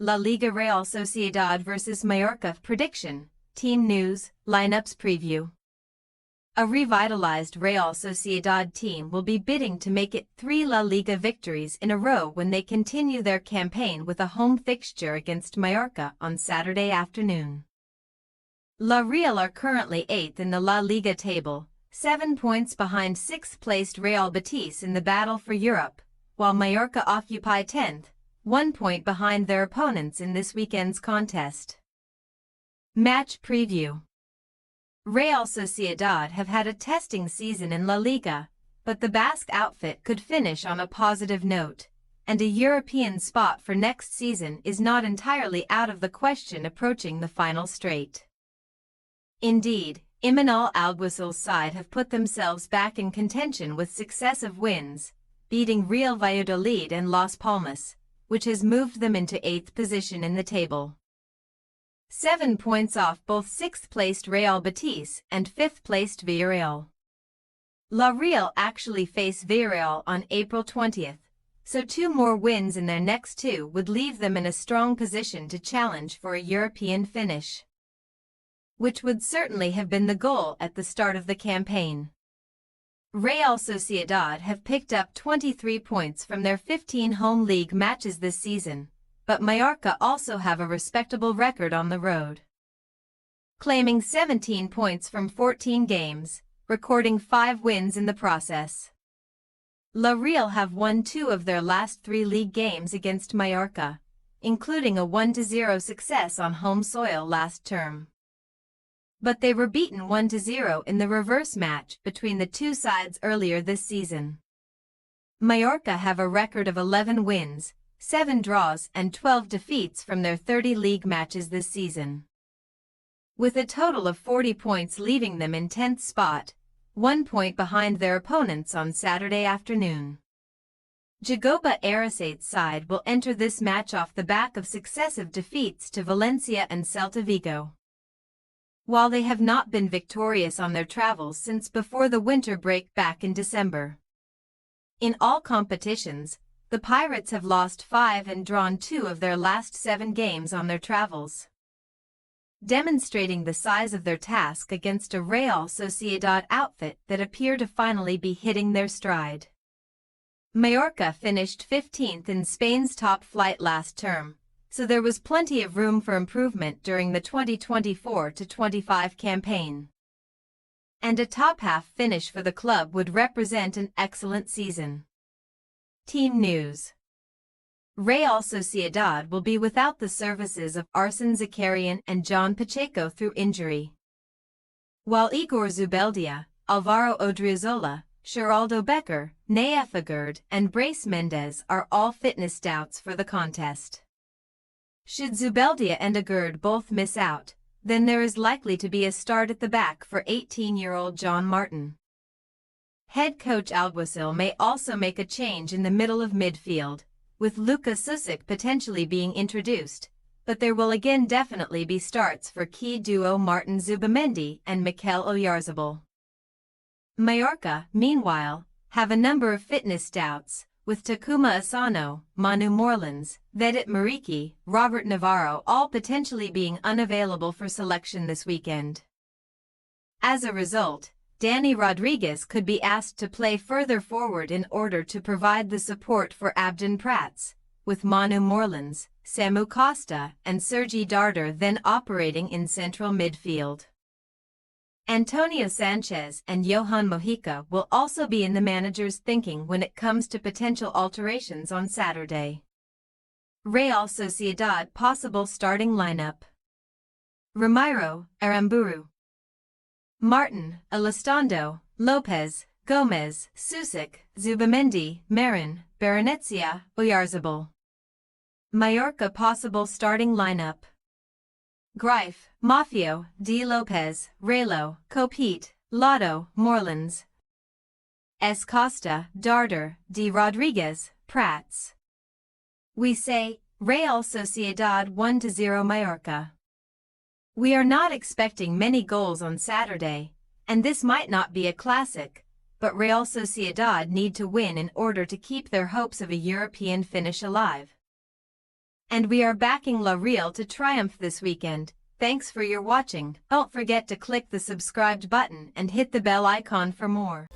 La Liga Real Sociedad vs Mallorca prediction, team news, lineups preview. A revitalized Real Sociedad team will be bidding to make it 3 La Liga victories in a row when they continue their campaign with a home fixture against Mallorca on Saturday afternoon. La Real are currently 8th in the La Liga table, 7 points behind 6th-placed Real Betis in the battle for Europe, while Mallorca occupy 10th, 1 point behind their opponents in this weekend's contest. Match preview. Real Sociedad have had a testing season in La Liga, but the Basque outfit could finish on a positive note, and a European spot for next season is not entirely out of the question approaching the final straight. Indeed, Imanol Alguacil's side have put themselves back in contention with successive wins, beating Real Valladolid and Las Palmas, which has moved them into 8th position in the table. 7 points off both 6th-placed Real Betis and 5th-placed Villarreal. La Real actually face Villarreal on April 20th, so 2 more wins in their next 2 would leave them in a strong position to challenge for a European finish, which would certainly have been the goal at the start of the campaign. Real Sociedad have picked up 23 points from their 15 home league matches this season, but Mallorca also have a respectable record on the road, claiming 17 points from 14 games, recording 5 wins in the process. La Real have won 2 of their last 3 league games against Mallorca, including a 1-0 success on home soil last term. But they were beaten 1-0 in the reverse match between the 2 sides earlier this season. Mallorca have a record of 11 wins, 7 draws and 12 defeats from their 30 league matches this season, with a total of 40 points leaving them in 10th spot, 1 point behind their opponents on Saturday afternoon. Jagoba Arasate's side will enter this match off the back of successive defeats to Valencia and Celta Vigo, while they have not been victorious on their travels since before the winter break back in December. In all competitions, the Pirates have lost 5 and drawn 2 of their last 7 games on their travels, demonstrating the size of their task against a Real Sociedad outfit that appear to finally be hitting their stride. Mallorca finished 15th in Spain's top flight last term, so there was plenty of room for improvement during the 2024-25 campaign, and a top-half finish for the club would represent an excellent season. Team news. Real Sociedad will be without the services of Arsene Zakarian and John Pacheco through injury, while Igor Zubeldia, Alvaro Odriozola, Geraldo Becker, Naef Agurd, and Brais Mendez are all fitness doubts for the contest. Should Zubeldia and Agurd both miss out, then there is likely to be a start at the back for 18-year-old John Martin. Head coach Alguacil may also make a change in the middle of midfield, with Luka Susic potentially being introduced, but there will again definitely be starts for key duo Martin Zubamendi and Mikel Oyarzabal. Mallorca, meanwhile, have a number of fitness doubts, with Takuma Asano, Manu Morlans, Vedat Mariki, Robert Navarro all potentially being unavailable for selection this weekend. As a result, Dani Rodriguez could be asked to play further forward in order to provide the support for Abden Prats, with Manu Morlans, Samu Costa and Sergi Darder then operating in central midfield. Antonio Sanchez and Johan Mojica will also be in the manager's thinking when it comes to potential alterations on Saturday. Real Sociedad possible starting lineup: Ramiro, Aramburu, Martin, Elizondo, Lopez, Gomez, Susic, Zubamendi, Marin, Baronetsia, Oyarzabal. Mallorca possible starting lineup: Greif, Mafio, D. Lopez, Relo, Copete, Lotto, Morlans, S. Costa, Darder, D. Rodriguez, Prats. We say, Real Sociedad 1-0 Mallorca. We are not expecting many goals on Saturday, and this might not be a classic, but Real Sociedad need to win in order to keep their hopes of a European finish alive. And we are backing La Real to triumph this weekend. Thanks for your watching. Don't forget to click the subscribed button and hit the bell icon for more.